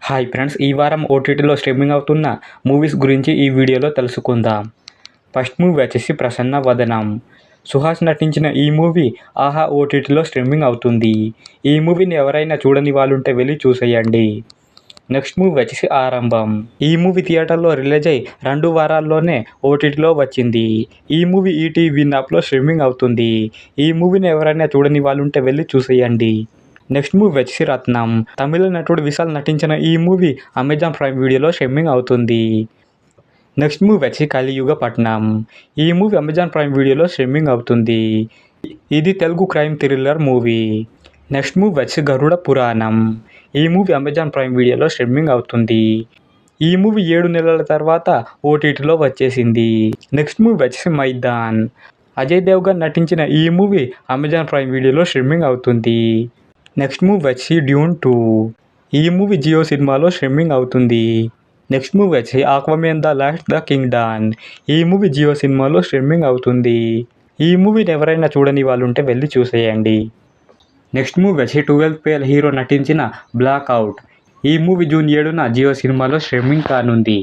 Hi friends, ఈ వారం ఓటీటీలో స్ట్రీమింగ్ అవుతున్న మూవీస్ గురించి ఈ వీడియోలో తెలుసుకుందాం. ఫస్ట్ మూవీ వచ్చేసి ప్రసన్న వదనం. సుహాస్ నటించిన ఈ మూవీ ఆహా ఓటీటీలో స్ట్రీమింగ్ అవుతుంది. ఈ మూవీని ఎవరైనా చూడని వాళ్ళుంటే వెళ్ళి చూసేయండి. నెక్స్ట్ మూవీ వచ్చేసి ఆరంభం. ఈ మూవీ థియేటర్లో రిలీజ్ అయ్యి 2 వారాల్లోనే ఓటీటీలో వచ్చింది. ఈ మూవీ ఈటీవీ యాప్లో స్ట్రీమింగ్ అవుతుంది. ఈ మూవీని ఎవరైనా చూడని వాళ్ళుంటే వెళ్ళి చూసేయండి. నెక్స్ట్ మూవీ వచ్చేసి రత్నం. తమిళ నటుడు విశాల్ నటించిన ఈ మూవీ అమెజాన్ ప్రైమ్ వీడియోలో స్ట్రీమింగ్ అవుతుంది. నెక్స్ట్ మూవీ వచ్చి కలియుగ పట్నం. ఈ మూవీ అమెజాన్ ప్రైమ్ వీడియోలో స్ట్రీమింగ్ అవుతుంది. ఇది Telugu crime thriller movie. Next movie వచ్చి గరుడ పురాణం. ఈ మూవీ అమెజాన్ ప్రైమ్ వీడియోలో స్ట్రీమింగ్ అవుతుంది. ఈ మూవీ 7 నెలల తర్వాత ఓటీటీలో వచ్చేసింది. నెక్స్ట్ మూవీ వచ్చి మైదాన్. అజయ్ దేవ్గన్ నటించిన ఈ మూవీ అమెజాన్ ప్రైమ్ వీడియోలో స్ట్రీమింగ్ అవుతుంది. నెక్స్ట్ మూవీ వచ్చి డ్యూన్ 2. ఈ మూవీ జియో సినిమాలో స్ట్రీమింగ్ అవుతుంది. నెక్స్ట్ మూవీ వచ్చి Aquaman the last the Kingdom. ఈ మూవీ జియో సినిమాలో స్ట్రీమింగ్ అవుతుంది. ఈ మూవీని ఎవరైనా చూడని వాళ్ళు ఉంటే వెళ్ళి చూసేయండి. నెక్స్ట్ మూవీ వచ్చి 12th ఫెయిల్ హీరో నటించిన బ్లాక్ అవుట్. ఈ మూవీ జూన్ 7న జియో సినిమాలో స్ట్రీమింగ్ కానుంది.